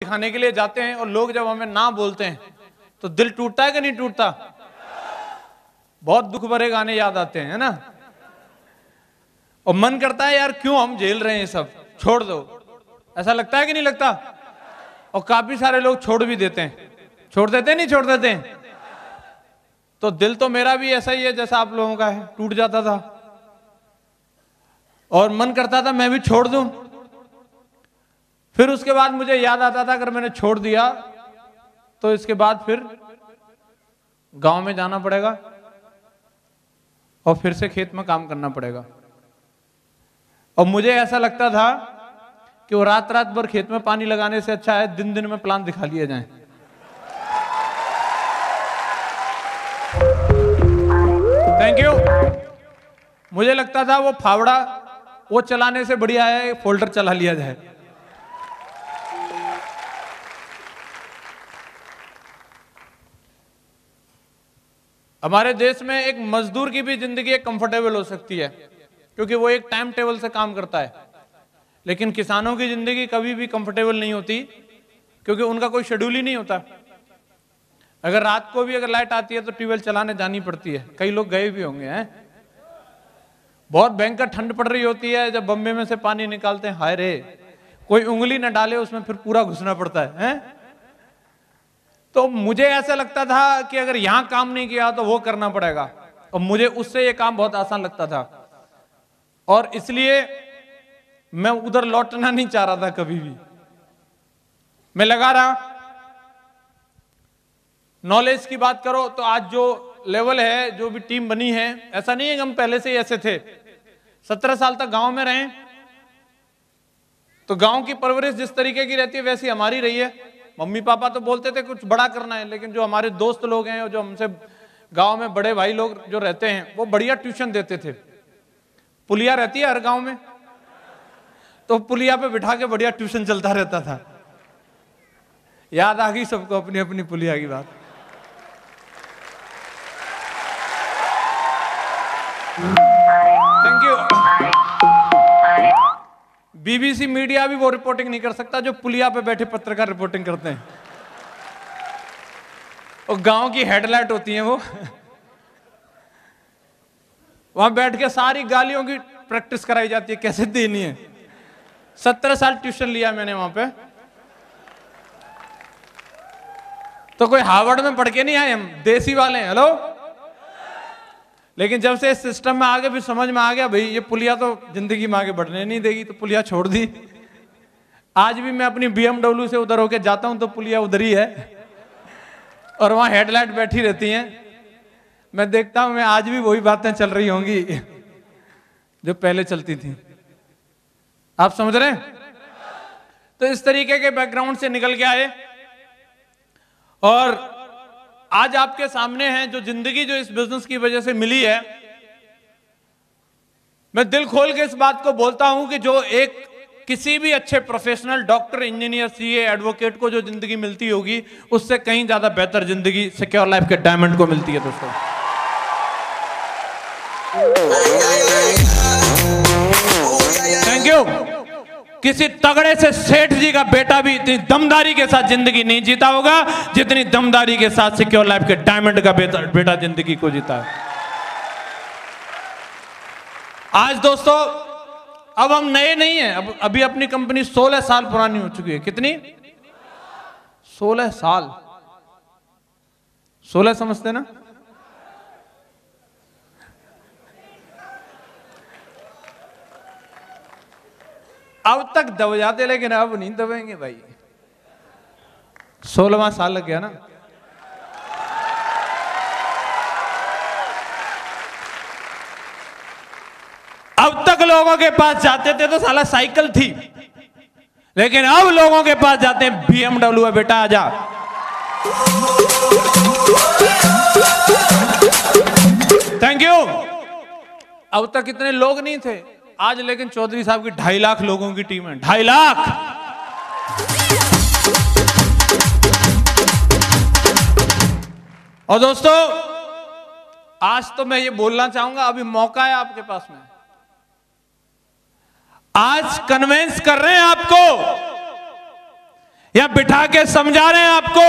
दिखाने के लिए जाते हैं और लोग जब हमें ना बोलते हैं तो दिल टूटता है कि नहीं टूटता? बहुत दुख भरे गाने याद आते हैं, है ना? और मन करता है यार क्यों हम झेल रहे हैं, सब छोड़ दो, ऐसा लगता है कि नहीं लगता? और काफी सारे लोग छोड़ भी देते हैं। छोड़ देते हैं, नहीं छोड़ देते हैं? तो दिल तो मेरा भी ऐसा ही है जैसा आप लोगों का है, टूट जाता था और मन करता था मैं भी छोड़ दूं। फिर उसके बाद मुझे याद आता था अगर मैंने छोड़ दिया तो इसके बाद फिर गांव में जाना पड़ेगा और फिर से खेत में काम करना पड़ेगा। और मुझे ऐसा लगता था कि वो रात रात भर खेत में पानी लगाने से अच्छा है दिन दिन में प्लान दिखा लिया जाए। Thank you. मुझे लगता था वो फावड़ा वो चलाने से बढ़िया है फोल्डर चला लिया जाए। हमारे देश में एक मजदूर की भी जिंदगी एक कंफर्टेबल हो सकती है क्योंकि वो एक टाइम टेबल से काम करता है, लेकिन किसानों की जिंदगी कभी भी कंफर्टेबल नहीं होती क्योंकि उनका कोई शेड्यूल ही नहीं होता। अगर रात को भी अगर लाइट आती है तो ट्यूबवेल चलाने जानी पड़ती है। कई लोग गए भी होंगे हैं। बहुत भयंकर ठंड पड़ रही होती है जब बम्बे में से पानी निकालते हैं, हाय रे कोई उंगली न डाले उसमें फिर पूरा घुसना पड़ता है? तो मुझे ऐसा लगता था कि अगर यहां काम नहीं किया तो वो करना पड़ेगा और मुझे उससे ये काम बहुत आसान लगता था और इसलिए मैं उधर लौटना नहीं चाह रहा था कभी भी। मैं लगा रहा। नॉलेज की बात करो तो आज जो लेवल है, जो भी टीम बनी है, ऐसा नहीं है कि हम पहले से ही ऐसे थे। 17 साल तक गांव में रहे तो गांव की परवरिश जिस तरीके की रहती है वैसी हमारी रही है। मम्मी पापा तो बोलते थे कुछ बड़ा करना है, लेकिन जो हमारे दोस्त लोग हैं और जो हमसे गांव में बड़े भाई लोग जो रहते हैं वो बढ़िया ट्यूशन देते थे। पुलिया रहती है हर गांव में, तो पुलिया पे बिठा के बढ़िया ट्यूशन चलता रहता था। याद आ गई सबको अपनी अपनी पुलिया की बात। Thank you. बीबीसी मीडिया भी वो रिपोर्टिंग नहीं कर सकता जो पुलिया पे बैठे पत्रकार रिपोर्टिंग करते हैं। और गांव की हेडलाइट होती है वो, वहां बैठ के सारी गालियों की प्रैक्टिस कराई जाती है कैसे देनी है। 17 साल ट्यूशन लिया मैंने वहां पे, तो कोई हार्वर्ड में पढ़ के नहीं आए हम, देसी वाले हैं। हेलो। लेकिन जब से इस सिस्टम में आगे भी समझ में आ गया भाई ये पुलिया तो जिंदगी में आगे बढ़ने नहीं देगी, तो पुलिया छोड़ दी। आज भी मैं अपनी BMW से उधर होके जाता हूं तो पुलिया उधर ही है और वहां हेडलाइट बैठी रहती हैं। मैं देखता हूं मैं आज भी वही बातें चल रही होंगी जो पहले चलती थी। आप समझ रहे हैं? तो इस तरीके के बैकग्राउंड से निकल के आए और आज आपके सामने है जो जिंदगी जो इस बिजनेस की वजह से मिली है। मैं दिल खोल के इस बात को बोलता हूं कि जो एक किसी भी अच्छे professional doctor, engineer, CA, advocate को जो जिंदगी मिलती होगी उससे कहीं ज्यादा बेहतर जिंदगी सिक्योर लाइफ के डायमंड को मिलती है दोस्तों। Thank you. किसी तगड़े से सेठ जी का बेटा भी इतनी दमदारी के साथ जिंदगी नहीं जीता होगा जितनी दमदारी के साथ सिक्योर लाइफ के डायमंड का बेटा जिंदगी को जीता है। आज दोस्तों अब हम नए नहीं हैं। अब अभी अपनी कंपनी 16 साल पुरानी हो चुकी है। कितनी? 16 साल। 16 समझते ना? अब तक दब जाते लेकिन अब नहीं दबेंगे भाई। 16वां साल लग गया ना। अब तक लोगों के पास जाते थे तो साला साइकिल थी, लेकिन अब लोगों के पास जाते हैं BMW है। बेटा आजा। Thank you. अब तक इतने लोग नहीं थे, आज लेकिन चौधरी साहब की 2.5 लाख लोगों की टीम है। 2.5 लाख। और दोस्तों आज तो मैं ये बोलना चाहूंगा, अभी मौका है आपके पास में। आज कन्वेंस कर रहे हैं आपको या बिठा के समझा रहे हैं आपको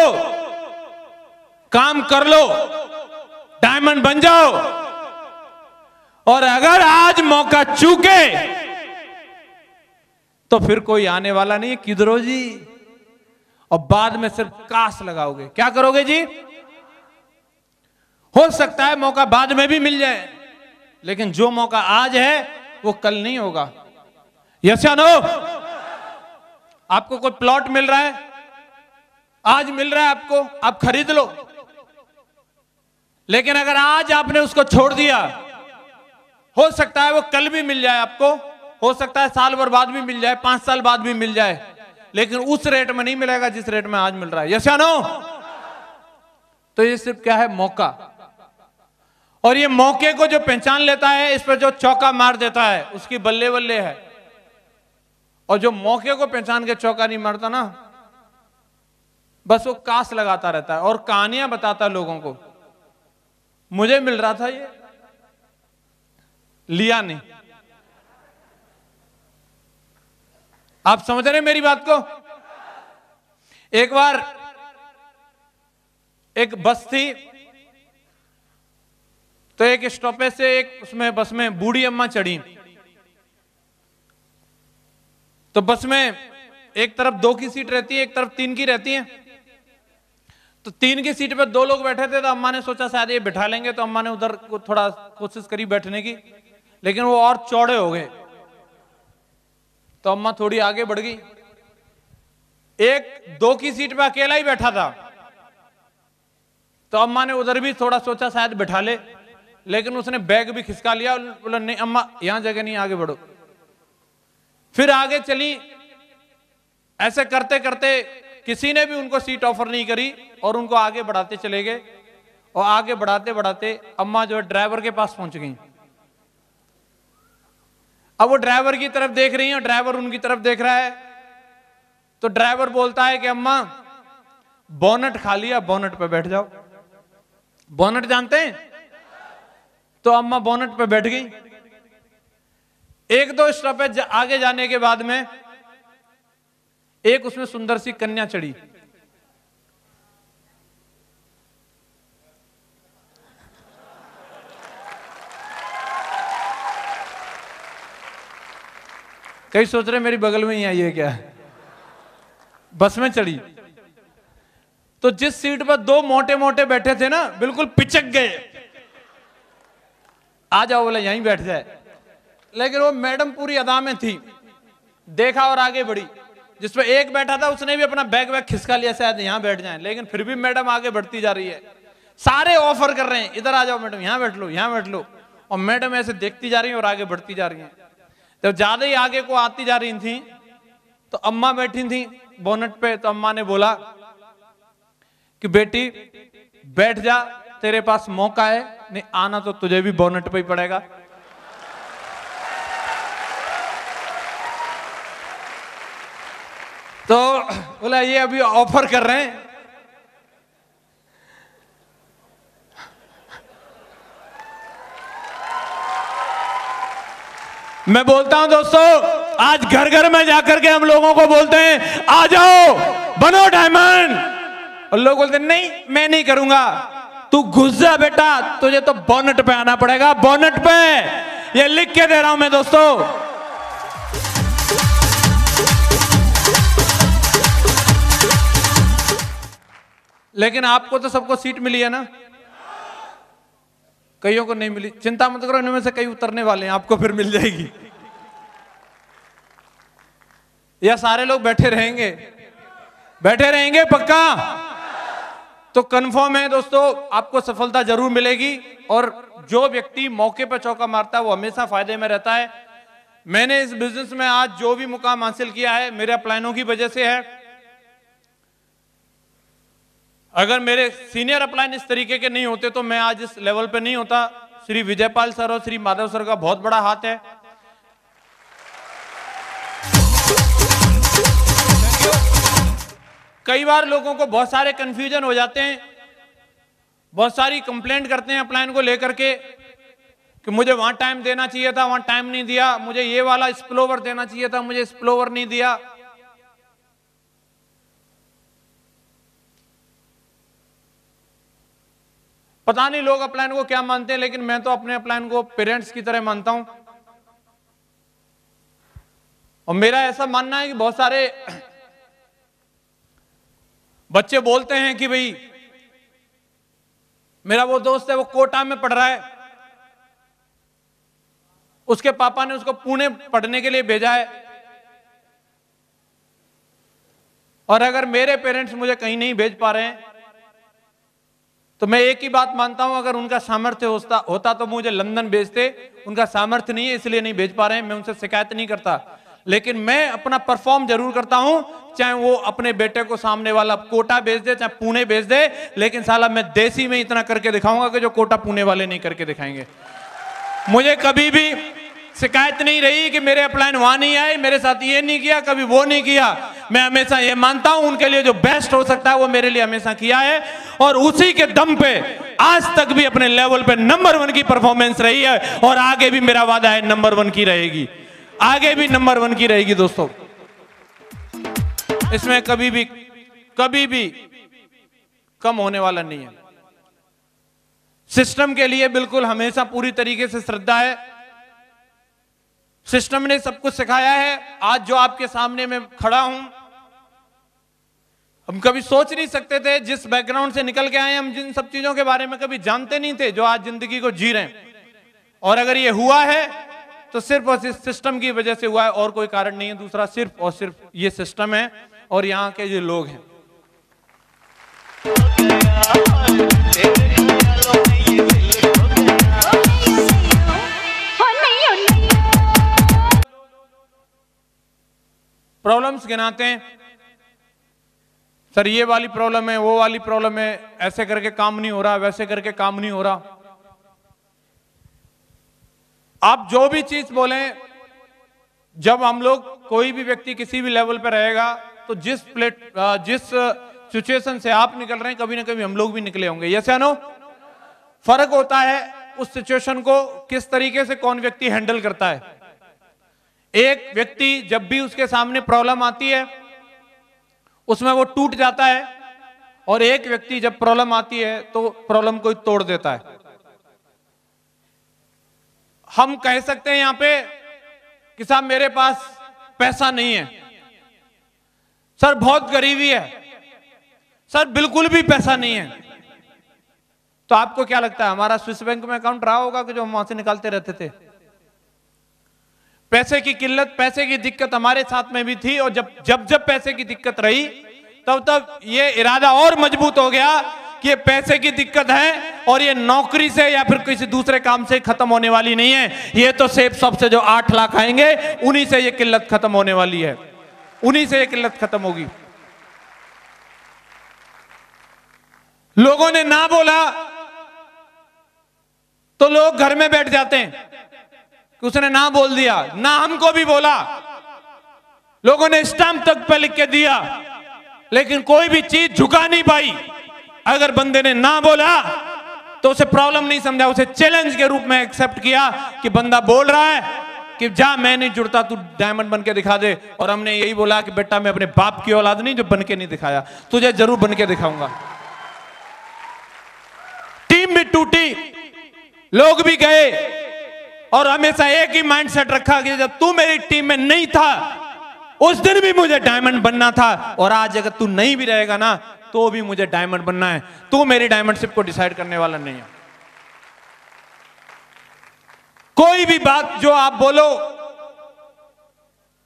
काम कर लो, डायमंड बन जाओ। और अगर आज मौका चूके तो फिर कोई आने वाला नहीं है, किधरो जी। और बाद में सिर्फ कास लगाओगे। क्या करोगे जी? हो सकता है मौका बाद में भी मिल जाए, लेकिन जो मौका आज है वो कल नहीं होगा। यस या नो? आपको कोई प्लॉट मिल रहा है, आज मिल रहा है आपको, आप खरीद लो। लेकिन अगर आज आपने उसको छोड़ दिया, हो सकता है वो कल भी मिल जाए आपको, हो सकता है साल भर बाद भी मिल जाए, 5 साल बाद भी मिल जाए, लेकिन उस रेट में नहीं मिलेगा जिस रेट में आज मिल रहा है। यस या नो? तो ये सिर्फ क्या है? मौका। और ये मौके को जो पहचान लेता है, इस पर जो चौका मार देता है, उसकी बल्ले बल्ले है। और जो मौके को पहचान के चौका नहीं मारता ना, बस वो कास लगाता रहता है और कहानियां बताता है लोगों को। मुझे मिल रहा था, ये लिया नहीं। आप समझ रहे हैं मेरी बात को? एक बार एक बस थी, तो एक स्टॉपेज से एक उसमें बस में बूढ़ी अम्मा चढ़ी। तो बस में एक तरफ 2 की सीट रहती है, एक तरफ 3 की रहती है। तो 3 की सीट पे 2 लोग बैठे थे, तो अम्मा ने सोचा शायद ये बिठा लेंगे, तो अम्मा ने उधर को थोड़ा कोशिश करी बैठने की, लेकिन वो और चौड़े हो गए। तो अम्मा थोड़ी आगे बढ़ गई। एक 2 की सीट पे अकेला ही बैठा था, तो अम्मा ने उधर भी थोड़ा सोचा शायद बिठा ले, लेकिन उसने बैग भी खिसका लिया। बोला नहीं अम्मा, यहां जगह नहीं, आगे बढ़ो। फिर आगे चली। ऐसे करते करते किसी ने भी उनको सीट ऑफर नहीं करी और उनको आगे बढ़ाते चले गए। और आगे बढ़ाते बढ़ाते अम्मा जो है ड्राइवर के पास पहुंच गई। अब वो ड्राइवर की तरफ देख रही है और ड्राइवर उनकी तरफ देख रहा है। तो ड्राइवर बोलता है कि अम्मा, बोनट खाली है, बोनट पे बैठ जाओ। बोनट जानते हैं? तो अम्मा बोनट पे बैठ गई। 1-2 स्टॉपेज आगे जाने के बाद में एक उसमें सुंदर सी कन्या चढ़ी। कई सोच रहे मेरी बगल में ही आई है क्या? बस में चढ़ी। तो जिस सीट पर 2 मोटे मोटे बैठे थे ना, बिल्कुल पिचक गए। आ जाओ, बोले यहीं बैठ जाए। लेकिन वो मैडम पूरी अदा में थी, देखा और आगे बढ़ी। जिसपे एक बैठा था उसने भी अपना बैग वैग खिसका लिया, शायद यहां बैठ जाए, लेकिन फिर भी मैडम आगे बढ़ती जा रही है। सारे ऑफर कर रहे हैं, इधर आ जाओ मैडम, यहां बैठ लो, यहां बैठ लो। और मैडम ऐसे देखती जा रही है और आगे बढ़ती जा रही है। जब ज्यादा ही आगे को आती जा रही थी, तो अम्मा बैठी थी बोनट पे। तो अम्मा ने बोला कि बेटी बैठ जा, तेरे पास मौका है, नहीं आना तो तुझे भी बोनट पे ही पड़ेगा। तो बोला ये अभी ऑफर कर रहे हैं। मैं बोलता हूं दोस्तों, आज घर घर में जाकर के हम लोगों को बोलते हैं आ जाओ बनो डायमंड, और लोग बोलते हैं नहीं मैं नहीं करूंगा। तू घुस जा बेटा, तुझे तो बोनट पे आना पड़ेगा, बोनट पे। ये लिख के दे रहा हूं मैं दोस्तों। लेकिन आपको तो सबको सीट मिली है ना, कईयों को नहीं मिली। चिंता मत करो, इनमें से कई उतरने वाले हैं, आपको फिर मिल जाएगी। या सारे लोग बैठे रहेंगे? बैठे रहेंगे पक्का? तो कंफर्म है दोस्तों, आपको सफलता जरूर मिलेगी। और जो व्यक्ति मौके पर चौका मारता है वो हमेशा फायदे में रहता है। मैंने इस बिजनेस में आज जो भी मुकाम हासिल किया है मेरे अपलाइनों की वजह से है। अगर मेरे सीनियर अपलाइन इस तरीके के नहीं होते तो मैं आज इस लेवल पे नहीं होता। श्री विजयपाल सर और श्री माधव सर का बहुत बड़ा हाथ है। कई बार लोगों को बहुत सारे कंफ्यूजन हो जाते हैं, बहुत सारी कंप्लेंट करते हैं अपलाइन को लेकर के कि मुझे वहां टाइम देना चाहिए था, वहां टाइम नहीं दिया, मुझे ये वाला स्पिलओवर देना चाहिए था, मुझे स्पिलओवर नहीं दिया। पता नहीं लोग अपलाइन को क्या मानते हैं, लेकिन मैं तो अपने अपलाइन को पेरेंट्स की तरह मानता हूं। और मेरा ऐसा मानना है कि बहुत सारे बच्चे बोलते हैं कि भाई मेरा वो दोस्त है वो कोटा में पढ़ रहा है, उसके पापा ने उसको पुणे पढ़ने के लिए भेजा है, और अगर मेरे पेरेंट्स मुझे कहीं नहीं भेज पा रहे हैं तो मैं एक ही बात मानता हूं, अगर उनका सामर्थ्य होता तो मुझे लंदन भेजते। उनका सामर्थ्य नहीं है इसलिए नहीं भेज पा रहे हैं, मैं उनसे शिकायत नहीं करता, लेकिन मैं अपना परफॉर्म जरूर करता हूं। चाहे वो अपने बेटे को सामने वाला कोटा भेज दे, चाहे पुणे भेज दे, लेकिन साला मैं देसी में इतना करके दिखाऊंगा कि जो कोटा पुणे वाले नहीं करके दिखाएंगे। मुझे कभी भी शिकायत नहीं रही कि मेरे अपलाइन वहां नहीं आए, मेरे साथ ये नहीं किया, कभी वो नहीं किया। मैं हमेशा ये मानता हूं उनके लिए जो बेस्ट हो सकता है वो मेरे लिए हमेशा किया है, और उसी के दम पे आज तक भी अपने लेवल पे नंबर 1 की परफॉर्मेंस रही है, और आगे भी मेरा वादा है नंबर 1 की रहेगी, आगे भी नंबर 1 की रहेगी दोस्तों। इसमें कभी भी कम होने वाला नहीं है। सिस्टम के लिए बिल्कुल हमेशा पूरी तरीके से श्रद्धा है। सिस्टम ने सब कुछ सिखाया है। आज जो आपके सामने मैं खड़ा हूं, हम कभी सोच नहीं सकते थे, जिस बैकग्राउंड से निकल के आए हम जिन सब चीजों के बारे में कभी जानते नहीं थे, जो आज जिंदगी को जी रहे हैं। और अगर ये हुआ है तो सिर्फ और सिर्फ सिस्टम की वजह से हुआ है, और कोई कारण नहीं है। दूसरा सिर्फ और सिर्फ ये सिस्टम है और यहाँ के जो लोग हैं। प्रॉब्लम्स गिनाते हैं, सर ये वाली प्रॉब्लम है, वो वाली प्रॉब्लम है, ऐसे करके काम नहीं हो रहा, वैसे करके काम नहीं हो रहा। आप जो भी चीज बोलें, जब हम लोग कोई भी व्यक्ति किसी भी लेवल पर रहेगा तो जिस सिचुएशन से आप निकल रहे हैं कभी ना कभी हम लोग भी निकले होंगे। यस या नो? फर्क होता है उस सिचुएशन को किस तरीके से कौन व्यक्ति हैंडल करता है। एक व्यक्ति जब भी उसके सामने प्रॉब्लम आती है उसमें वो टूट जाता है, और एक व्यक्ति जब प्रॉब्लम आती है तो प्रॉब्लम को तोड़ देता है। हम कह सकते हैं यहां पे कि साहब मेरे पास पैसा नहीं है, सर बहुत गरीबी है, सर बिल्कुल भी पैसा नहीं है। तो आपको क्या लगता है हमारा स्विस बैंक में अकाउंट रहा होगा कि जो हम वहां से निकालते रहते थे? पैसे की किल्लत, पैसे की दिक्कत हमारे साथ में भी थी, और जब पैसे की दिक्कत रही तब ये इरादा और मजबूत हो गया कि ये पैसे की दिक्कत है और ये नौकरी से या फिर किसी दूसरे काम से खत्म होने वाली नहीं है। ये तो सेब सब से जो 8 लाख आएंगे उन्हीं से ये किल्लत खत्म होने वाली है, उन्हीं से ये किल्लत खत्म होगी। लोगों ने ना बोला तो लोग घर में बैठ जाते हैं कि उसने ना बोल दिया, ना हमको भी बोला, लोगों ने स्टैंप तक पे लिख के दिया, लेकिन कोई भी चीज झुका नहीं पाई। अगर बंदे ने ना बोला तो उसे प्रॉब्लम नहीं समझा, उसे चैलेंज के रूप में एक्सेप्ट किया कि बंदा बोल रहा है कि जा मैं नहीं जुड़ता, तू डायमंड बन के दिखा दे। और हमने यही बोला कि बेटा मैं अपने बाप की औलाद नहीं जो बन के नहीं दिखाया, तुझे जरूर बन के दिखाऊंगा। टीम भी टूटी, लोग भी गए, और हमेशा एक ही माइंडसेट रखा कि जब तू मेरी टीम में नहीं था उस दिन भी मुझे डायमंड बनना था, और आज अगर तू नहीं भी रहेगा ना तो भी मुझे डायमंड बनना है। तू मेरी डायमंडशिप को डिसाइड करने वाला नहीं है। कोई भी बात जो आप बोलो,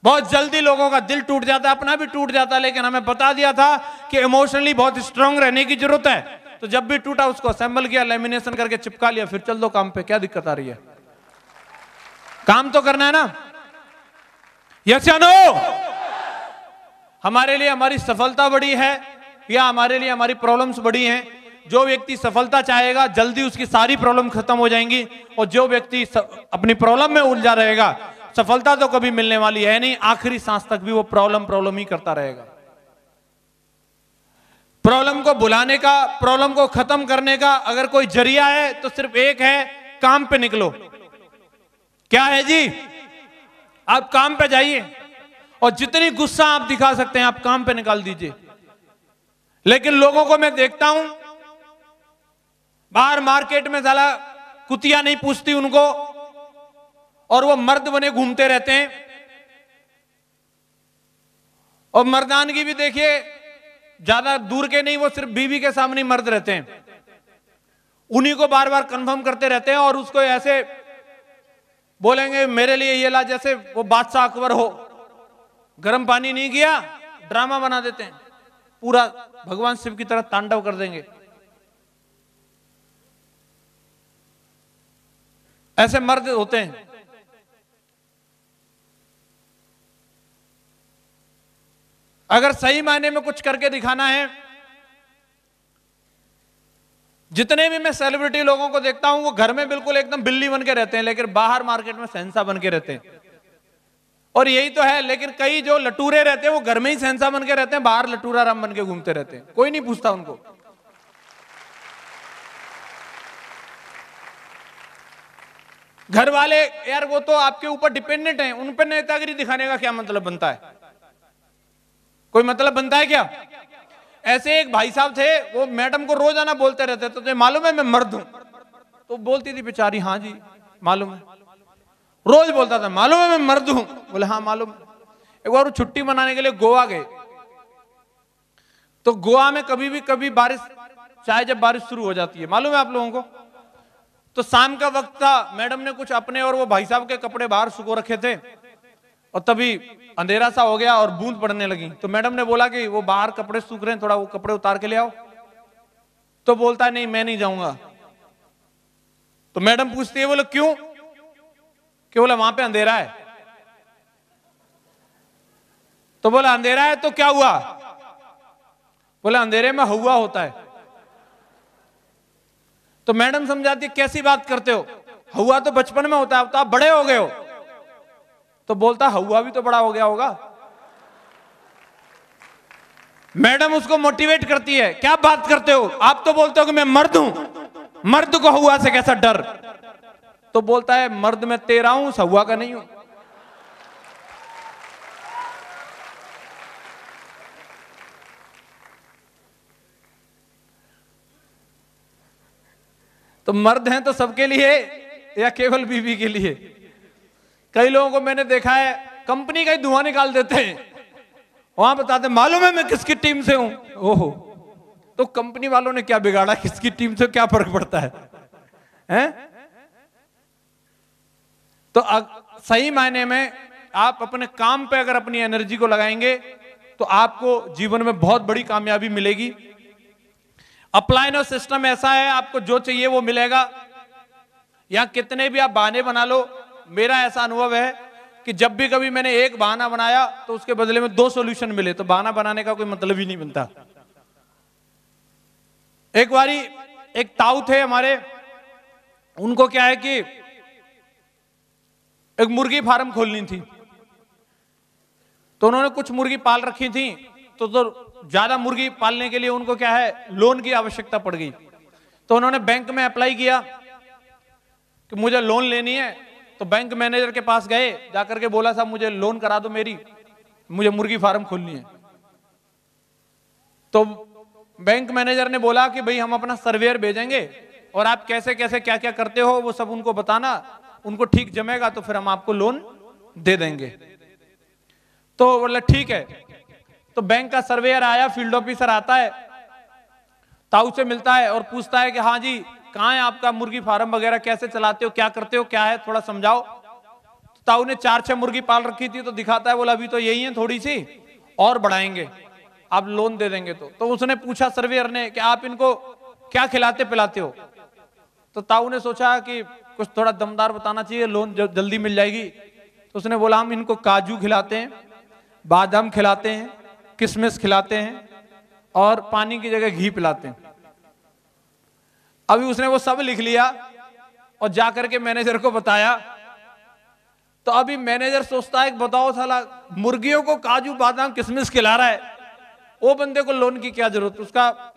बहुत जल्दी लोगों का दिल टूट जाता है, अपना भी टूट जाता है, लेकिन हमें बता दिया था कि इमोशनली बहुत स्ट्रांग रहने की जरूरत है। तो जब भी टूटा उसको असेंबल किया, लेमिनेशन करके चिपका लिया, फिर चल दो काम पे। क्या दिक्कत आ रही है? काम तो करना है ना। यस या नो? हमारे लिए हमारी सफलता बड़ी है या हमारे लिए हमारी प्रॉब्लम्स बड़ी हैं? जो व्यक्ति सफलता चाहेगा जल्दी उसकी सारी प्रॉब्लम खत्म हो जाएंगी, और जो व्यक्ति अपनी प्रॉब्लम में उलझा रहेगा सफलता तो कभी मिलने वाली है नहीं। आखिरी सांस तक भी वो प्रॉब्लम ही करता रहेगा। प्रॉब्लम को भुलाने का, प्रॉब्लम को खत्म करने का अगर कोई जरिया है तो सिर्फ एक है, काम पे निकलो। क्या है जी? आप काम पे जाइए, और जितनी गुस्सा आप दिखा सकते हैं आप काम पे निकाल दीजिए। लेकिन लोगों को मैं देखता हूं बाहर मार्केट में साला कुतिया नहीं पूछती उनको, और वो मर्द बने घूमते रहते हैं। और मर्दानगी भी देखिए ज्यादा दूर के नहीं, वो सिर्फ बीवी के सामने मर्द रहते हैं, उन्हीं को बार बार कंफर्म करते रहते हैं, और उसको ऐसे बोलेंगे मेरे लिए ये ला, जैसे वो बादशाह अकबर हो, गर्म पानी नहीं किया, ड्रामा बना देते हैं, पूरा भगवान शिव की तरह तांडव कर देंगे। ऐसे मर्द होते हैं। अगर सही मायने में कुछ करके दिखाना है, जितने भी मैं सेलिब्रिटी लोगों को देखता हूं वो घर में बिल्कुल एकदम बिल्ली बन के रहते हैं, लेकिन बाहर मार्केट में शहंशाह बन के रहते हैं। और यही तो है, लेकिन कई जो लटूरे रहते हैं वो घर में ही शहंशाह बन के रहते हैं, बाहर लटूरा राम बन के घूमते रहते हैं, कोई नहीं पूछता उनको। घर वाले यार वो तो आपके ऊपर डिपेंडेंट हैं, उन पर नेतागिरी दिखाने का क्या मतलब बनता है? कोई मतलब बनता है क्या? ऐसे एक भाई साहब थे, वो मैडम को रोजाना बोलते रहते, तो मालूम है मैं मर्द हूं? तो बोलती थी बेचारी हाँ जी मालूम है, रोज बोलता था मालूम है मैं मर्द हूं? बोले हाँ मालूम। एक बार वो छुट्टी मनाने के लिए गोवा गए, तो गोवा में कभी बारिश, चाहे जब बारिश शुरू हो जाती है, मालूम है आप लोगों को, तो शाम का वक्त था, मैडम ने कुछ अपने और वो भाई साहब के कपड़े बाहर सुखो रखे थे, और तभी अंधेरा सा हो गया और बूंद पड़ने लगी। तो मैडम ने बोला कि वो बाहर कपड़े सूख रहे हैं, थोड़ा वो कपड़े उतार के ले आओ। तो बोलता है नहीं मैं नहीं जाऊंगा। तो मैडम पूछती है बोले क्यों? कि बोला वहां पे अंधेरा है। तो बोला अंधेरा है तो क्या हुआ? बोला अंधेरे में हवा होता है। तो मैडम समझाती कैसी बात करते हो, हवा तो बचपन में होता है, तो आप बड़े हो गए हो। तो बोलता हवा भी तो बड़ा हो गया होगा। मैडम उसको मोटिवेट करती है, क्या बात करते हो, आप तो बोलते हो कि मैं मर्द हूं, मर्द को हवा से कैसा डर? तो बोलता है मर्द मैं तेरा हूं, हवा का नहीं हूं। तो मर्द हैं तो सबके लिए या केवल बीवी के लिए? कई लोगों को मैंने देखा है कंपनी का ही धुआं निकाल देते हैं, वहां बताते मालूम है मैं किसकी टीम से हूं। ओहो, तो कंपनी वालों ने क्या बिगाड़ा, किसकी टीम से क्या फर्क पड़ता है, हैं? तो सही मायने में आप अपने काम पे अगर अपनी एनर्जी को लगाएंगे तो आपको जीवन में बहुत बड़ी कामयाबी मिलेगी। अपलाइन सिस्टम ऐसा है, आपको जो चाहिए वो मिलेगा। यहां कितने भी आप बहाने बना लो, मेरा ऐसा अनुभव है कि जब भी कभी मैंने एक बहाना बनाया तो उसके बदले में 2 सॉल्यूशन मिले, तो बहाना बनाने का कोई मतलब ही नहीं बनता। एक बारी एक ताऊ थे हमारे, उनको क्या है कि एक मुर्गी फार्म खोलनी थी, तो उन्होंने कुछ मुर्गी पाल रखी थी, तो ज्यादा मुर्गी पालने के लिए उनको क्या है लोन की आवश्यकता पड़ गई। तो उन्होंने बैंक में अप्लाई किया कि मुझे लोन लेनी है। तो बैंक मैनेजर के पास गए, जाकर के बोला साहब मुझे लोन करा दो, मुझे मुर्गी फार्म खोलनी है। तो बैंक मैनेजर ने बोला कि भाई हम अपना सर्वेयर भेजेंगे और आप कैसे कैसे क्या क्या करते हो वो सब उनको बताना, उनको ठीक जमेगा तो फिर हम आपको लोन दे देंगे। तो बोला ठीक है। तो बैंक का सर्वेयर आया, फील्ड ऑफिसर आता है, ताऊ से मिलता है और पूछता है कि हाँ जी कहाँ है आपका मुर्गी फार्म वगैरह, कैसे चलाते हो, क्या करते हो, क्या है थोड़ा समझाओ। तो ताऊ ने 4-6 मुर्गी पाल रखी थी, तो दिखाता है, बोला अभी तो यही है, थोड़ी सी और बढ़ाएंगे, आप लोन दे देंगे। तो उसने पूछा सर्वेयर ने कि आप इनको क्या खिलाते पिलाते हो? तो ताऊ ने सोचा कि कुछ थोड़ा दमदार बताना चाहिए, लोन जल्दी मिल जाएगी। तो उसने बोला हम इनको काजू खिलाते हैं, बादाम खिलाते हैं, किशमिश खिलाते हैं और पानी की जगह घी पिलाते हैं। अभी उसने वो सब लिख लिया और जाकर के मैनेजर को बताया। तो अभी मैनेजर सोचता है कि बताओ साला मुर्गियों को काजू बादाम किशमिश खिला रहा है, वो बंदे को लोन की क्या जरूरत? उसका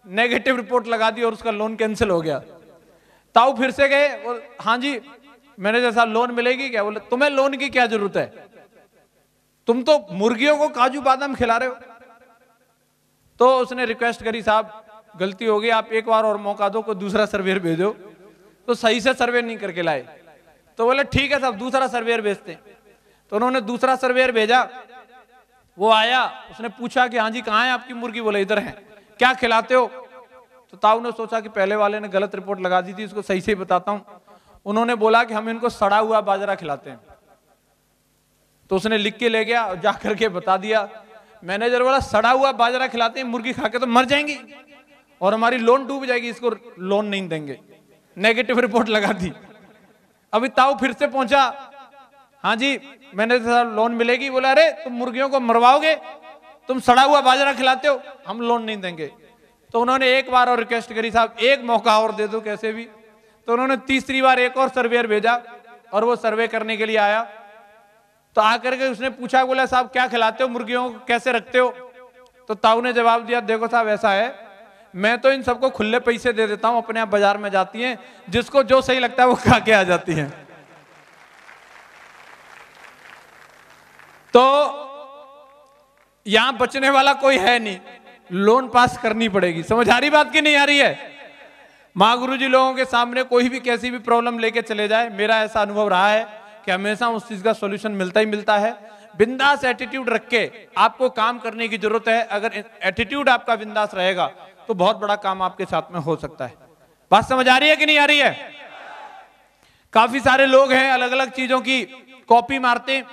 नेगेटिव रिपोर्ट लगा दी और उसका लोन कैंसिल हो गया। ताऊ फिर से गए, हाँ जी मैनेजर साहब लोन मिलेगी क्या? बोले तुम्हें लोन की क्या जरूरत है, तुम तो मुर्गियों को काजू बादाम खिला रहे हो। तो उसने रिक्वेस्ट करी साहब गलती हो गई, आप एक बार और मौका दो, कोई दूसरा सर्वेयर भेजो। तो सही से सर्वे नहीं करके लाए। तो बोले ठीक है साहब, दूसरा सर्वेयर भेजते। तो उन्होंने दूसरा सर्वेयर भेजा, वो आया, उसने पूछा कि हाँ जी कहाँ है आपकी मुर्गी? बोले इधर है। क्या खिलाते हो? तो ताऊ ने सोचा कि पहले वाले ने गलत रिपोर्ट लगा दी थी, इसको सही से बताता हूं। उन्होंने बोला कि हम इनको सड़ा हुआ बाजरा खिलाते हैं। तो उसने लिख के ले गया और जाकर के बता दिया। मैनेजर बोला सड़ा हुआ बाजरा खिलाते हैं, मुर्गी खा के तो मर जाएंगी और हमारी लोन डूब जाएगी, इसको लोन नहीं देंगे। नेगेटिव रिपोर्ट लगा दी। अभी ताऊ फिर से पहुंचा, हाँ जी मैनेजर साहब लोन मिलेगी। बोला अरे तुम मुर्गियों को मरवाओगे, तुम सड़ा हुआ बाजरा खिलाते हो, हम लोन नहीं देंगे। तो उन्होंने एक बार और रिक्वेस्ट करी, साहब एक मौका और दे दो कैसे भी। तो उन्होंने तीसरी बार एक और सर्वेयर भेजा और वो सर्वे करने के लिए आया। तो आकर के उसने पूछा, बोला साहब क्या खिलाते हो मुर्गियों को, कैसे रखते हो? तो ताऊ ने जवाब दिया, देखो साहब ऐसा है, मैं तो इन सबको खुले पैसे दे देता हूं, अपने आप बाजार में जाती हैं, जिसको जो सही लगता है वो खा के आ जाती हैं। तो यहां बचने वाला कोई है नहीं, लोन पास करनी पड़ेगी। समझ आ रही बात की नहीं आ रही है? महागुरु जी लोगों के सामने कोई भी कैसी भी प्रॉब्लम लेके चले जाए, मेरा ऐसा अनुभव रहा है कि हमेशा उस चीज का सॉल्यूशन मिलता ही मिलता है। बिंदास एटीट्यूड रख के आपको काम करने की जरूरत है। अगर एटीट्यूड आपका बिंदास रहेगा तो बहुत बड़ा काम आपके साथ में हो सकता है। बात समझ आ रही है कि नहीं आ रही है? काफी सारे लोग हैं अलग अलग चीजों की कॉपी मारते,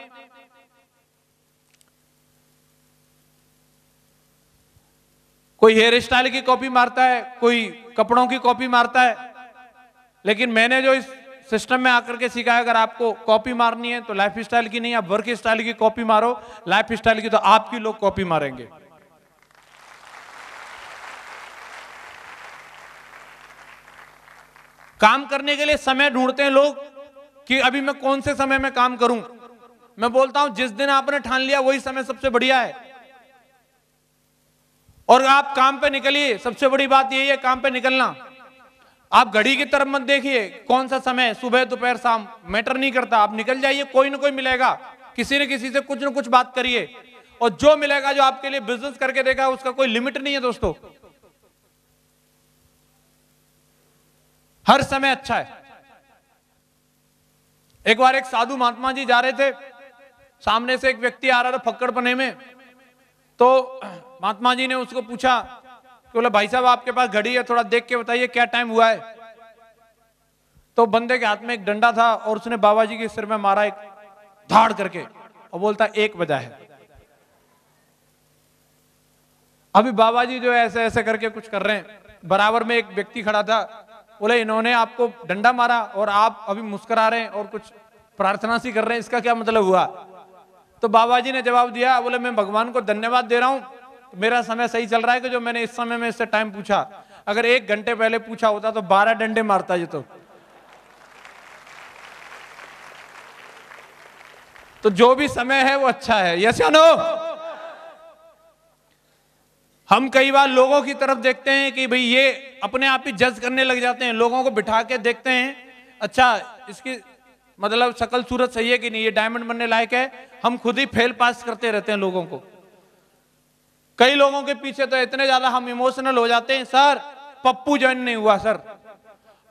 कोई हेयर स्टाइल की कॉपी मारता है, कोई कपड़ों की कॉपी मारता है। लेकिन मैंने जो इस सिस्टम में आकर के सीखा है, अगर आपको कॉपी मारनी है तो लाइफ स्टाइल की नहीं, आप वर्क स्टाइल की कॉपी मारो। लाइफ स्टाइल की तो आपकी लोग कॉपी मारेंगे। काम करने के लिए समय ढूंढते हैं लोग कि अभी मैं कौन से समय में काम करूं। मैं बोलता हूं जिस दिन आपने ठान लिया वही समय सबसे बढ़िया है, और आप काम पे निकलिए। सबसे बड़ी बात यही है, काम पे निकलना। आप घड़ी की तरफ मत देखिए कौन सा समय, सुबह दोपहर शाम मैटर नहीं करता, आप निकल जाइए, कोई ना कोई मिलेगा। किसी न किसी से कुछ न कुछ बात करिए, और जो मिलेगा, जो आपके लिए बिजनेस करके देगा, उसका कोई लिमिट नहीं है दोस्तों। हर समय अच्छा है। एक बार एक साधु महात्मा जी जा रहे थे, सामने से एक व्यक्ति आ रहा था फक्कड़ पने में। तो महात्मा जी ने उसको पूछा कि बोला भाई साहब आपके पास घड़ी है, थोड़ा देख के बताइए क्या टाइम हुआ है। तो बंदे के हाथ में एक डंडा था और उसने बाबा जी के सिर में मारा एक धाड़ करके, और बोलता 1 बजा है। अभी बाबा जी जो ऐसे ऐसे करके कुछ कर रहे हैं, बराबर में एक व्यक्ति खड़ा था, बोले इन्होंने आपको डंडा मारा और आप अभी मुस्कुरा रहे हैं और कुछ प्रार्थना सी कर रहे हैं, इसका क्या मतलब हुआ? तो बाबा जी ने जवाब दिया, बोले मैं भगवान को धन्यवाद दे रहा हूं, मेरा समय सही चल रहा है कि जो मैंने इस समय में इससे टाइम पूछा। अगर 1 घंटे पहले पूछा होता तो 12 डंडे मारता ये। तो जो भी समय है वो अच्छा है। यस या नो? हम कई बार लोगों की तरफ देखते हैं कि भाई ये अपने आप ही जज करने लग जाते हैं, लोगों को बिठा के देखते हैं, अच्छा इसकी मतलब शक्ल सूरत सही है कि नहीं, ये डायमंड बनने लायक है। हम खुद ही फेल पास करते रहते हैं लोगों को। कई लोगों के पीछे तो इतने ज्यादा हम इमोशनल हो जाते हैं, सर पप्पू ज्वाइन नहीं हुआ, सर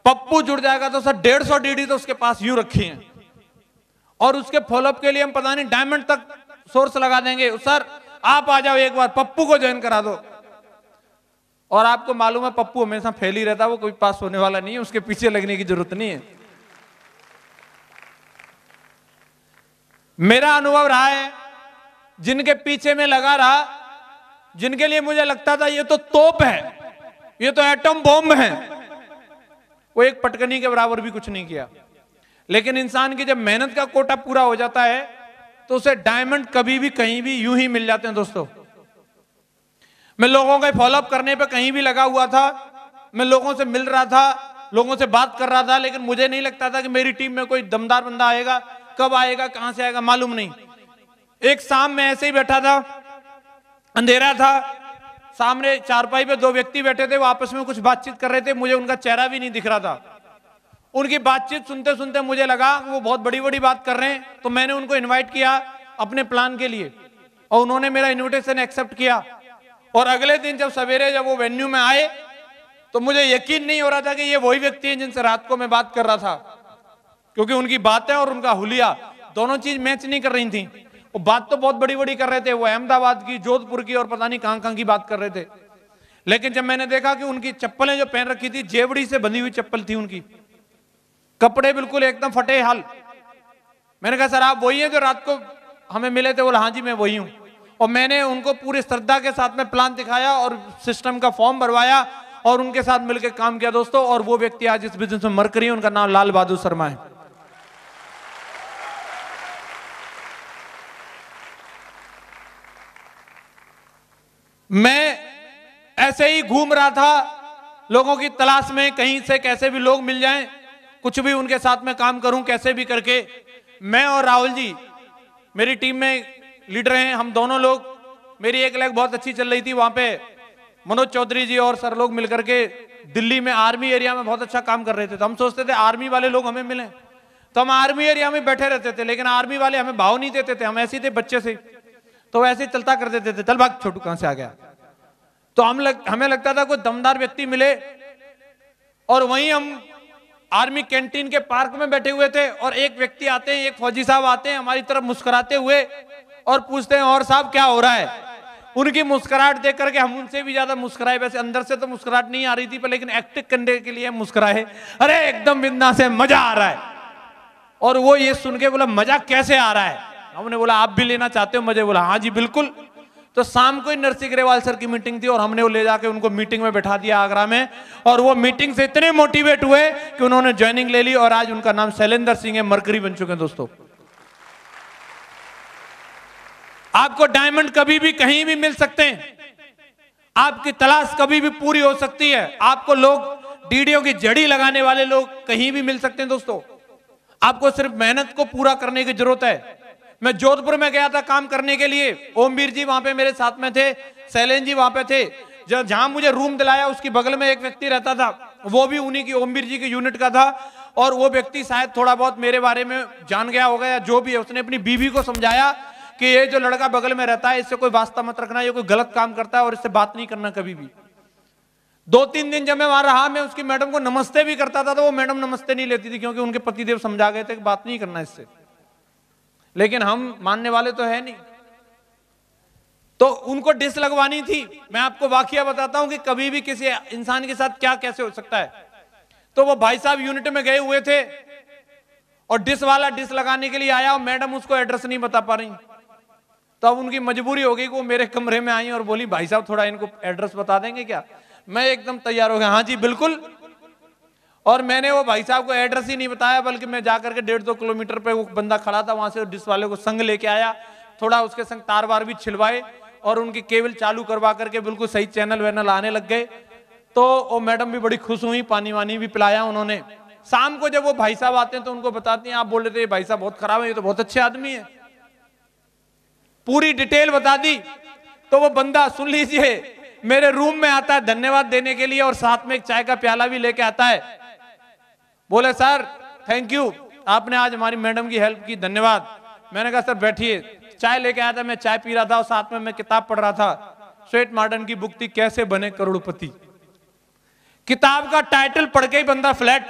पप्पू जुड़ जाएगा तो सर 150 डीडी तो उसके पास यूं रखी है, और उसके फॉलोअप के लिए हम पता नहीं डायमंड तक सोर्स लगा देंगे, सर आप आ जाओ एक बार पप्पू को ज्वाइन करा दो। और आपको मालूम है पप्पू हमेशा फेल ही रहता है, वो कोई पास होने वाला नहीं है, उसके पीछे लगने की जरूरत नहीं है। मेरा अनुभव रहा है, जिनके पीछे में लगा रहा, जिनके लिए मुझे लगता था ये तो तोप है, ये तो एटम बॉम्ब है, वो एक पटकनी के बराबर भी कुछ नहीं किया। लेकिन इंसान की जब मेहनत का कोटा पूरा हो जाता है तो उसे डायमंड कभी भी कहीं भी यूं ही मिल जाते हैं दोस्तों। मैं लोगों के फॉलोअप करने पे कहीं भी लगा हुआ था, मैं लोगों से मिल रहा था, लोगों से बात कर रहा था, लेकिन मुझे नहीं लगता था कि मेरी टीम में कोई दमदार बंदा आएगा। कब आएगा, कहां से आएगा, मालूम नहीं। एक शाम में ऐसे ही बैठा था, अंधेरा था, सामने चारपाई पे 2 व्यक्ति बैठे थे, वो आपस में कुछ बातचीत कर रहे थे, मुझे उनका चेहरा भी नहीं दिख रहा था। उनकी बातचीत सुनते सुनते मुझे लगा वो बहुत बड़ी बड़ी बात कर रहे हैं, तो मैंने उनको इनवाइट किया अपने प्लान के लिए, और उन्होंने मेरा इनविटेशन एक्सेप्ट किया। और अगले दिन जब सवेरे जब वो वेन्यू में आए तो मुझे यकीन नहीं हो रहा था कि ये वही व्यक्ति हैं जिनसे रात को मैं बात कर रहा था, क्योंकि उनकी बातें और उनका हुलिया दोनों चीज मैच नहीं कर रही थी। वो बात तो बहुत बड़ी बड़ी कर रहे थे, वो अहमदाबाद की, जोधपुर की और पता नहीं कहां की बात कर रहे थे। लेकिन जब मैंने देखा कि उनकी चप्पलें जो पहन रखी थी जेवड़ी से बंधी हुई चप्पल थी उनकी, कपड़े बिल्कुल एकदम फटे हाल। मैंने कहा सर आप वही हैं जो रात को हमें मिले थे? बोला हाँ जी मैं वही हूं। और मैंने उनको पूरी श्रद्धा के साथ में प्लान दिखाया और सिस्टम का फॉर्म भरवाया और उनके साथ मिलकर काम किया दोस्तों। और वो व्यक्ति आज इस बिजनेस में मरकरी है, उनका नाम लाल बहादुर शर्मा है। मैं ऐसे ही घूम रहा था लोगों की तलाश में, कहीं से कैसे भी लोग मिल जाएं, कुछ भी उनके साथ में काम करूं कैसे भी करके। मैं और राहुल जी मेरी टीम में लीडर हैं, हम दोनों लोग, मेरी एक लेग बहुत अच्छी चल रही थी, वहां पे मनोज चौधरी जी और सर लोग मिलकर के दिल्ली में आर्मी एरिया में बहुत अच्छा काम कर रहे थे। तो हम सोचते थे आर्मी वाले लोग हमें मिले, तो हम आर्मी एरिया में बैठे रहते थे, लेकिन आर्मी वाले हमें भाव नहीं देते थे, हम ऐसे थे बच्चे से, तो ऐसे चलता कर देते थे, चल भाग छोटू कहां से आ गया। तो हमें लगता था कोई दमदार व्यक्ति मिले, और वहीं हम आर्मी कैंटीन के पार्क में बैठे हुए थे और एक व्यक्ति आते हैं, एक फौजी साहब आते हैं हमारी तरफ मुस्कुराते हुए और पूछते हैं और साहब क्या हो रहा है। उनकी मुस्कुराहट देख करके हम उनसे भी ज्यादा मुस्कुराए। वैसे अंदर से तो मुस्कुराहट नहीं आ रही थी पर लेकिन एक्टिंग करने के लिए मुस्कुराए, अरे एकदम बिंदास है, मजा आ रहा है। और वो ये सुन के बोला मजा कैसे आ रहा है? हमने बोला आप भी लेना चाहते हो मजे? बोला हाँ जी बिल्कुल। तो शाम को ही नरसिंह ग्रेवाल सर की मीटिंग थी और हमने वो ले जाके उनको मीटिंग में बैठा दिया आगरा में, और वो मीटिंग से इतने मोटिवेट हुए कि उन्होंने ज्वाइनिंग ले ली और आज उनका नाम शैलेंद्र सिंह है, मरकरी बन चुके हैं दोस्तों। आपको डायमंड कभी भी कहीं भी मिल सकते हैं, आपकी तलाश कभी भी पूरी हो सकती है, आपको लोग डीडीओ की जड़ी लगाने वाले लोग कहीं भी मिल सकते हैं दोस्तों। आपको सिर्फ मेहनत को पूरा करने की जरूरत है। मैं जोधपुर में गया था काम करने के लिए, ओमवीर जी वहां पे मेरे साथ में थे, शैलेंद्र जी वहां पे थे। जहां मुझे रूम दिलाया उसकी बगल में एक व्यक्ति रहता था, वो भी उन्हीं की ओमवीर जी की यूनिट का था, और वो व्यक्ति शायद थोड़ा बहुत मेरे बारे में जान गया होगा या जो भी है। उसने अपनी बीवी को समझाया कि ये जो लड़का बगल में रहता है इससे कोई वास्ता मत रखना, ये कोई गलत काम करता है और इससे बात नहीं करना कभी भी। 2-3 दिन जब मैं वहां रहा, मैं उसकी मैडम को नमस्ते भी करता था तो वो मैडम नमस्ते नहीं लेती थी, क्योंकि उनके पतिदेव समझा गए थे कि बात नहीं करना इससे। लेकिन हम मानने वाले तो है नहीं, तो उनको डिस लगवानी थी। मैं आपको वाकया बताता हूं कि कभी भी किसी इंसान के साथ क्या कैसे हो सकता है। तो वो भाई साहब यूनिट में गए हुए थे और डिस वाला डिस लगाने के लिए आया और मैडम उसको एड्रेस नहीं बता पा रही, तो अब उनकी मजबूरी हो गई कि वो मेरे कमरे में आई और बोली भाई साहब थोड़ा इनको एड्रेस बता देंगे क्या? मैं एकदम तैयार हो गया, हाँ जी बिल्कुल। और मैंने वो भाई साहब को एड्रेस ही नहीं बताया, बल्कि मैं जाकर के 1.5-2 किलोमीटर पे वो बंदा खड़ा था वहां से डिस वाले को संग लेके आया, थोड़ा उसके संग तार वार भी छिलवाए और उनकी केबल चालू करवा करके बिल्कुल सही चैनल वैनल आने लग गए। तो वो मैडम भी बड़ी खुश हुई, पानी वानी भी पिलाया उन्होंने। शाम को जब वो भाई साहब आते हैं तो उनको बताते हैं आप बोल रहे थे भाई साहब बहुत खराब है, ये तो बहुत अच्छे आदमी है, पूरी डिटेल बता दी। तो वो बंदा सुन लीजिए मेरे रूम में आता है धन्यवाद देने के लिए और साथ में एक चाय का प्याला भी लेके आता है। बोले सर थैंक यू, आपने आज हमारी मैडम की हेल्प की, धन्यवाद। मैंने कहा सर बैठिए। चाय लेके आया था, मैं चाय पी रहा था और साथ में मैं किताब पढ़ रहा था, स्वेट मार्डन की बुक थी कैसे बने करोड़पति। किताब का टाइटल पढ़ के ही बंदा फ्लैट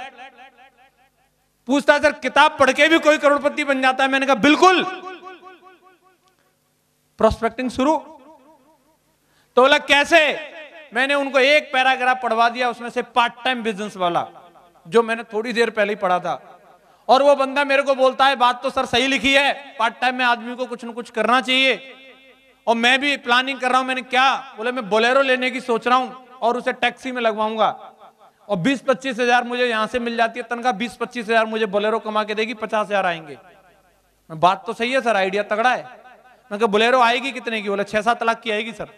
पूछता सर किताब पढ़ के भी कोई करोड़पति बन जाता है? मैंने कहा बिल्कुल। प्रोस्पेक्टिंग शुरू। तो बोला कैसे? मैंने उनको एक पैराग्राफ पढ़वा दिया उसमें से पार्ट टाइम बिजनेस वाला, जो मैंने थोड़ी देर पहले ही पढ़ा था। और वो बंदा मेरे को बोलता है बात तो सर सही लिखी है, पार्ट टाइम में आदमी को कुछ न कुछ करना चाहिए और मैं भी प्लानिंग कर रहा हूं। मैंने क्या? बोले मैं बोलेरो लेने की सोच रहा हूं और उसे टैक्सी में लगवाऊंगा और 20-25 हजार मुझे यहां से मिल जाती है तनख्वाह, 20-25 हजार मुझे बोलेरो कमा के देगी, 50 हजार आएंगे। बात तो सही है सर, आइडिया तगड़ा है। मैं कहा बोलेरो आएगी कितने की? बोले 6-7 लाख की आएगी सर।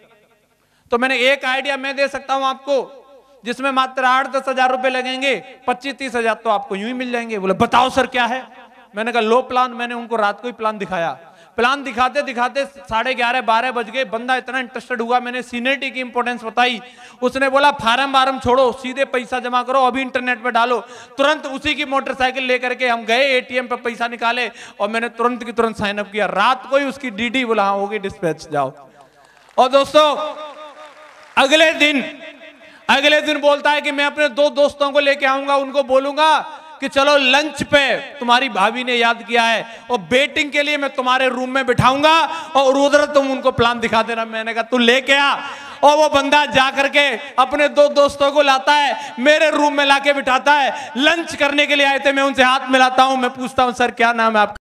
तो मैंने एक आइडिया मैं दे सकता हूं आपको जिसमें मात्र 8-10 हजार रुपए लगेंगे, 25-30 हजार तो आपको यूं ही मिल जाएंगे। बोले बताओ सर क्या है? मैंने कहा लो प्लान। मैंने उनको रात को ही प्लान दिखाया। प्लान दिखाते दिखाते 11:30-12 बज गए। बंदा इतना इंटरेस्टेड हुआ, मैंने सीनियरिटी की इंपॉर्टेंस बताई। उसने बोला फार्म वार्म छोड़ो, सीधे पैसा जमा करो, अभी इंटरनेट पे डालो। तुरंत उसी की मोटरसाइकिल लेकर के हम गए, एटीएम पे पैसा निकाले और मैंने तुरंत की तुरंत साइन अप किया। रात को ही उसकी डीडी बोला हाँ होगी डिस्पैच, जाओ। और दोस्तों अगले दिन बोलता है कि मैं अपने 2 दोस्तों को लेके आऊंगा, उनको बोलूंगा कि चलो लंच पे तुम्हारी भाभी ने याद किया है और बेटिंग के लिए मैं तुम्हारे रूम में बिठाऊंगा और उधर तुम उनको प्लान दिखा देना। मैंने कहा तू लेके आ। और वो बंदा जा करके अपने 2 दोस्तों को लाता है, मेरे रूम में लाके बिठाता है, लंच करने के लिए आए थे, मैं उनसे हाथ मिलाता हूं, मैं पूछता हूं सर क्या नाम है आपका?